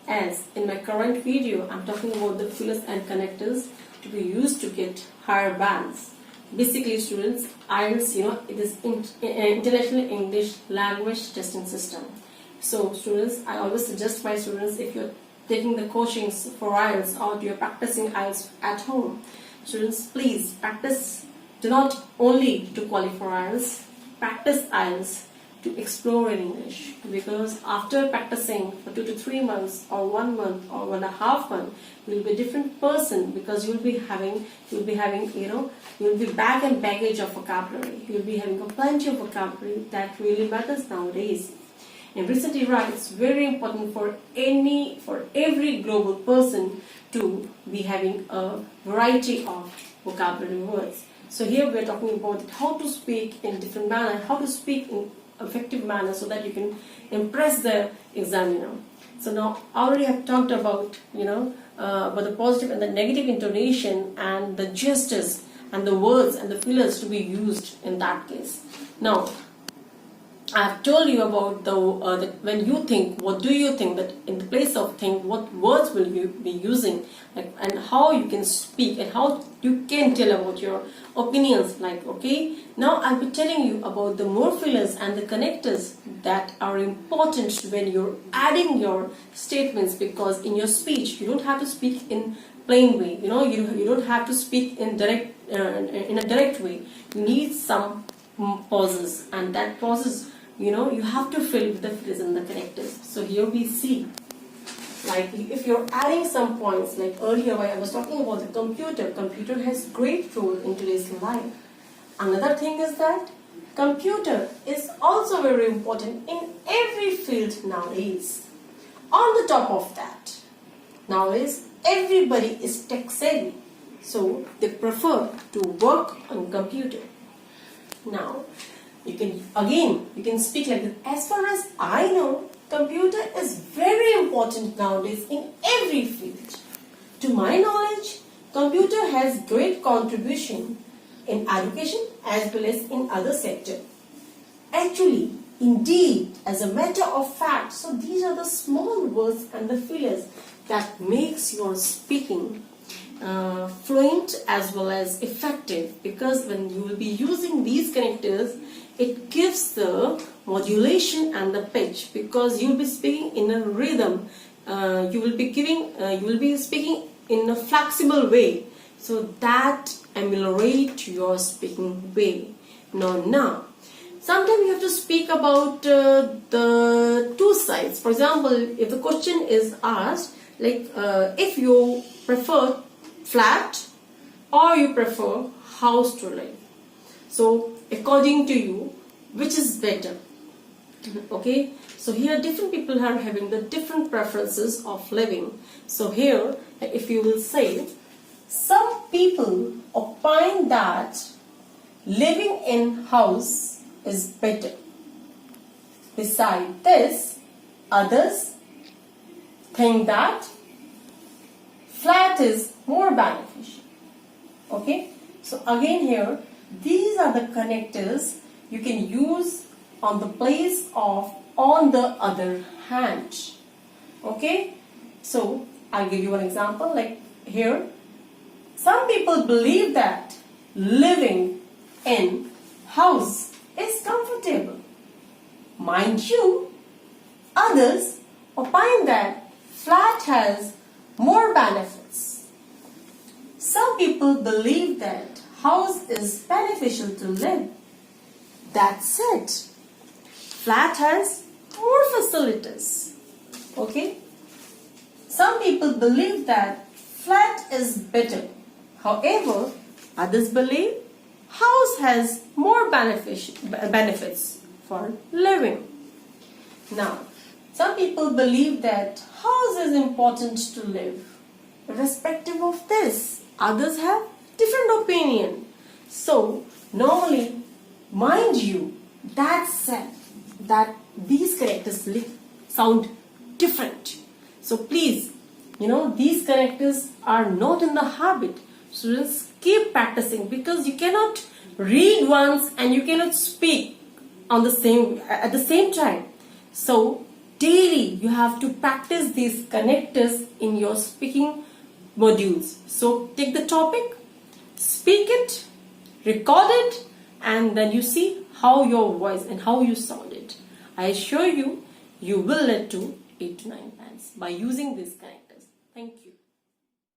As in my current video, I'm talking about the fillers and connectors to be used to get higher bands. Basically, students, IELTS, it is International English Language Testing System. So, students, I always suggest my students, if you're taking the coachings for IELTS or you're practicing IELTS at home, students, please practice. Do not only to qualify for IELTS, practice IELTS to explore in English, because after practicing for 2 to 3 months or 1 month or 1.5 months, you'll be a different person, because you'll be having you'll be bag and baggage of vocabulary. You'll be having a plenty of vocabulary that really matters nowadays. In recent era, it's very important for every global person to be having a variety of vocabulary words. So here we're talking about how to speak in different manner, how to speak in effective manner so that you can impress the examiner. So now I already have talked about about the positive and the negative intonation and the gestures and the words and the fillers to be used in that case. Now I have told you about the when you think, what do you think, that in the place of think, what words will you be using, and how you can speak and how you can tell about your opinions. Okay, now I'll be telling you about the more fillers and the connectors that are important when you're adding your statements, because in your speech you don't have to speak in plain way. You don't have to speak in a direct way. You need some pauses, and that pauses you have to fill with the fillers and the connectors. So here we see, if you're adding some points, like earlier I was talking about the computer has great role in today's life. Another thing is that computer is also very important in every field nowadays. On the top of that, nowadays everybody is tech savvy, so they prefer to work on computer. Now you can speak like this. As far as I know, computer is very important nowadays in every field. To my knowledge, computer has great contribution in education as well as in other sector. Actually, indeed, as a matter of fact, so these are the small words and the fillers that makes your speaking fluent as well as effective, because when you will be using these connectors, it gives the modulation and the pitch, because you will be speaking in a rhythm. You will be speaking in a flexible way, so that ameliorate your speaking way. Now, sometimes you have to speak about the two sides. For example, if the question is asked, if you prefer flat or you prefer house to live, so according to you, which is better? Okay, so here different people are having the different preferences of living. So here, if you will say, some people opine that living in house is better. Beside this, others think that flat is more beneficial. Okay, so again here, these are the connectors you can use on the place of on the other hand. Okay, so I'll give you one example. Like here, some people believe that living in house is comfortable. Mind you, others opine that flat has more benefits. Some people believe that house is beneficial to live. That's it. Flat has more facilities. Okay? Some people believe that flat is better. However, others believe house has more benefits for living. Now, some people believe that house is important to live. Irrespective of this, others have different opinion. So, normally, mind you, that said, that these characters sound different. So please, these characters are not in the habit. Students, keep practicing, because you cannot read once and you cannot speak at the same time. So daily you have to practice these connectors in your speaking modules. So take the topic, speak it, record it, and then you see how your voice and how you sound it. I assure you, you will lead to 8 to 9 bands by using these connectors. Thank you.